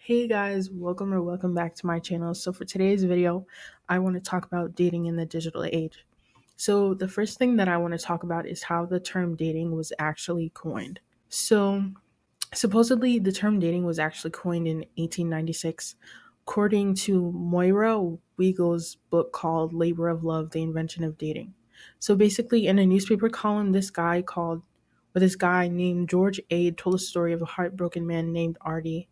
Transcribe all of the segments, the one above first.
Hey guys, welcome back to my channel. So for today's video, I want to talk about dating in the digital age. So the first thing that I want to talk about is how the term dating was actually coined. So supposedly the term dating was actually coined in 1896 according to Moira Wiegel's book called Labor of Love: The Invention of Dating. So basically in a newspaper column, this guy named George Ade told a story of a heartbroken man named Artie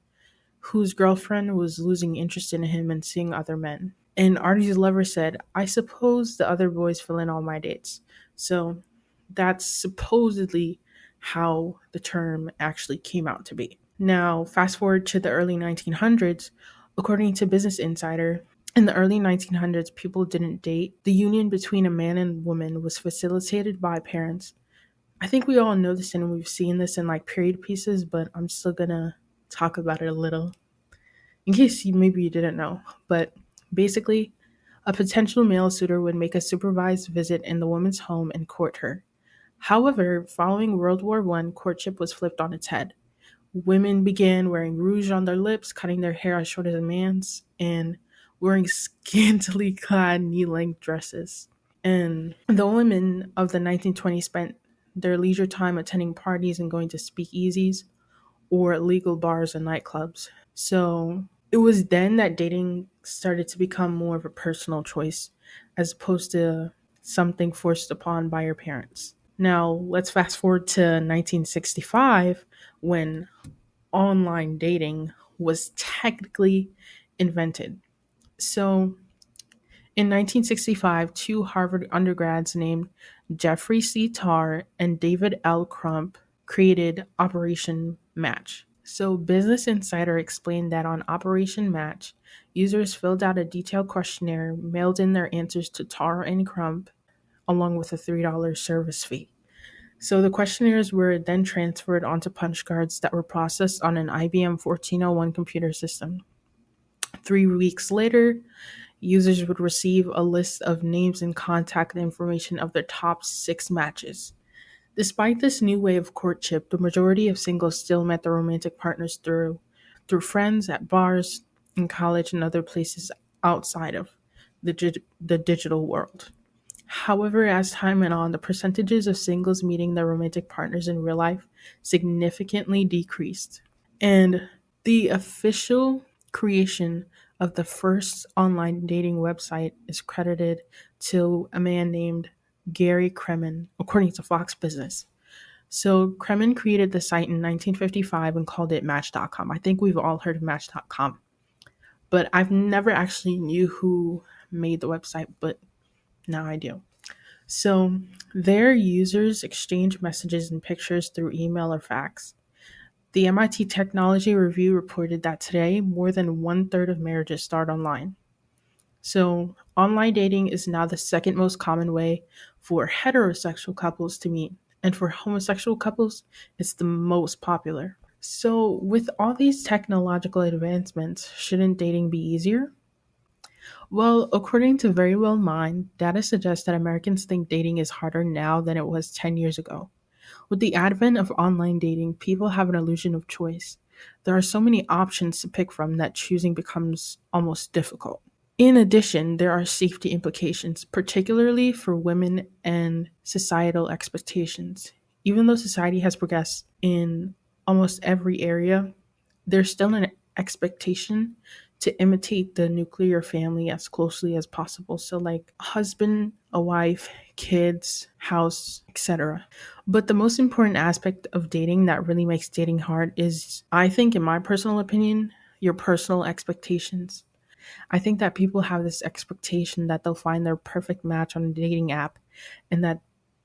whose girlfriend was losing interest in him and seeing other men. And Artie's lover said, I suppose the other boys fill in all my dates. So that's supposedly how the term actually came out to be. Now, fast forward to the early 1900s, according to Business Insider, in the early 1900s, people didn't date. The union between a man and woman was facilitated by parents. I think we all know this and we've seen this in like period pieces, but I'm still gonna talk about it a little in case maybe you didn't know. But basically, a potential male suitor would make a supervised visit in the woman's home and court her. However, following World War One, courtship was flipped on its head. Women began wearing rouge on their lips, cutting their hair as short as a man's, and wearing scantily clad knee length dresses. And the women of the 1920s spent their leisure time attending parties and going to speakeasies or illegal bars and nightclubs. So it was then that dating started to become more of a personal choice as opposed to something forced upon by your parents. Now, let's fast forward to 1965 when online dating was technically invented. So, in 1965, two Harvard undergrads named Jeffrey C. Tarr and David L. Crump created Operation Match. So, Business Insider explained that on Operation Match, users filled out a detailed questionnaire, mailed in their answers to Tarr and Crump, along with a $3 service fee. So, the questionnaires were then transferred onto punch cards that were processed on an IBM 1401 computer system. 3 weeks later, users would receive a list of names and contact information of their top 6 matches. Despite this new way of courtship, the majority of singles still met their romantic partners through friends at bars, in college, and other places outside of the digital world. However, as time went on, the percentages of singles meeting their romantic partners in real life significantly decreased. And the official creation of the first online dating website is credited to a man named Gary Kremen, according to Fox Business. So Kremen created the site in 1955 and called it Match.com. I think we've all heard of Match.com, but I've never actually knew who made the website, but now I do. So their users exchange messages and pictures through email or fax. The MIT Technology Review reported that today, more than one third of marriages start online. So, online dating is now the second most common way for heterosexual couples to meet, and for homosexual couples, it's the most popular. So, with all these technological advancements, shouldn't dating be easier? Well, according to Very Well Mind, data suggests that Americans think dating is harder now than it was 10 years ago. With the advent of online dating, people have an illusion of choice. There are so many options to pick from that choosing becomes almost difficult. In addition, there are safety implications, particularly for women and societal expectations. Even though society has progressed in almost every area, there's still an expectation to imitate the nuclear family as closely as possible. So, like a husband, a wife, kids, house, etc. But the most important aspect of dating that really makes dating hard is, I think, in my personal opinion, your personal expectations. I think that people have this expectation that they'll find their perfect match on a dating app and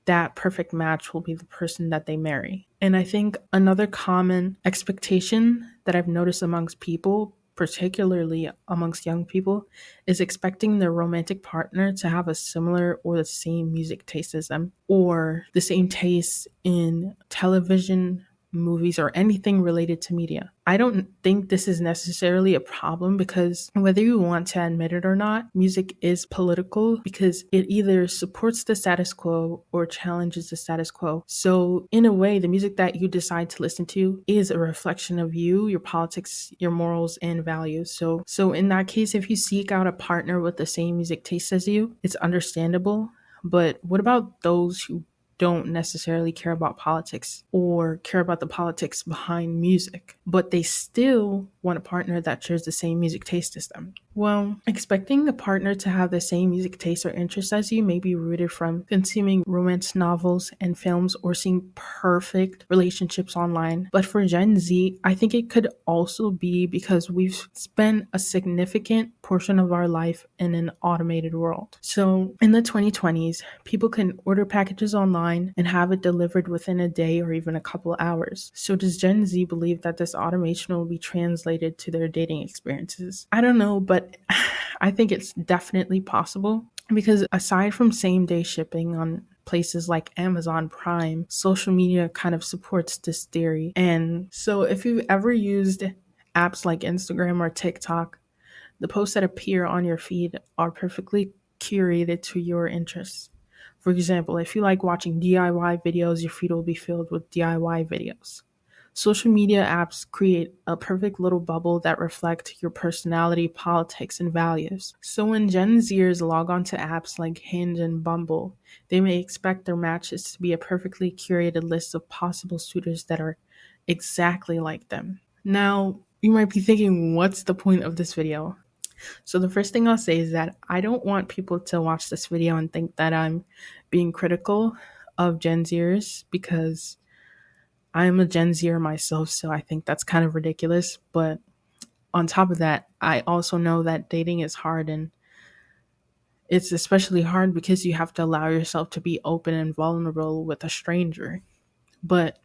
that perfect match will be the person that they marry. And I think another common expectation that I've noticed amongst people, particularly amongst young people, is expecting their romantic partner to have a similar or the same music taste as them, or the same taste in television movies, or anything related to media. I don't think this is necessarily a problem because whether you want to admit it or not, music is political because it either supports the status quo or challenges the status quo. So, in a way, the music that you decide to listen to is a reflection of you, your politics, your morals, and values. So in that case, if you seek out a partner with the same music taste as you, it's understandable. But what about those who don't necessarily care about politics or care about the politics behind music, but they still want a partner that shares the same music taste as them? Well, expecting a partner to have the same music taste or interests as you may be rooted from consuming romance novels and films or seeing perfect relationships online. But for Gen Z, I think it could also be because we've spent a significant portion of our life in an automated world. So in the 2020s, people can order packages online and have it delivered within a day or even a couple hours. So does Gen Z believe that this automation will be translated to their dating experiences? I don't know, but I think it's definitely possible because aside from same day shipping on places like Amazon Prime, social media kind of supports this theory. And so if you've ever used apps like Instagram or TikTok, the posts that appear on your feed are perfectly curated to your interests. For example, if you like watching DIY videos, your feed will be filled with DIY videos. Social media apps create a perfect little bubble that reflect your personality, politics, and values. So when Gen Zers log on to apps like Hinge and Bumble, they may expect their matches to be a perfectly curated list of possible suitors that are exactly like them. Now, you might be thinking, what's the point of this video? So the first thing I'll say is that I don't want people to watch this video and think that I'm being critical of Gen Zers because I'm a Gen Zer myself, so I think that's kind of ridiculous. But on top of that, I also know that dating is hard, and it's especially hard because you have to allow yourself to be open and vulnerable with a stranger. But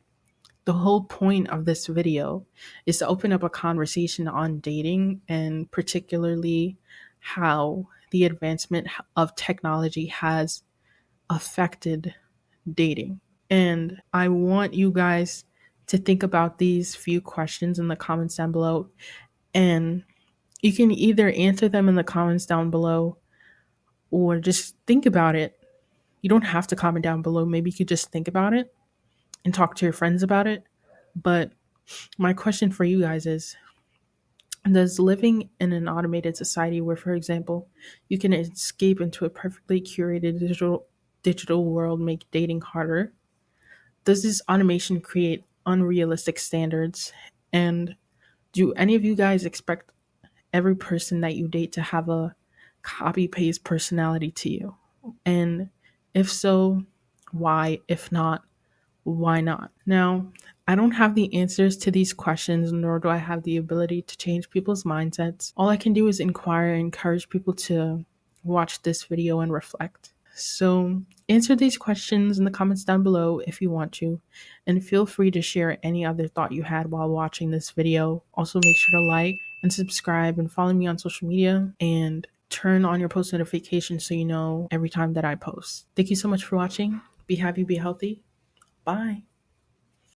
the whole point of this video is to open up a conversation on dating and particularly how the advancement of technology has affected dating. And I want you guys to think about these few questions in the comments down below. And you can either answer them in the comments down below or just think about it. You don't have to comment down below. Maybe you could just think about it and talk to your friends about it. But my question for you guys is, does living in an automated society where, for example, you can escape into a perfectly curated digital world make dating harder? Does this automation create unrealistic standards? And do any of you guys expect every person that you date to have a copy paste personality to you? And if so, why? If not, why not? Now, I don't have the answers to these questions, nor do I have the ability to change people's mindsets. All I can do is inquire and encourage people to watch this video and reflect. So, answer these questions in the comments down below if you want to, and feel free to share any other thought you had while watching this video. Also, make sure to like and subscribe and follow me on social media and turn on your post notifications so you know every time that I post. Thank you so much for watching. Be happy, be healthy. Bye.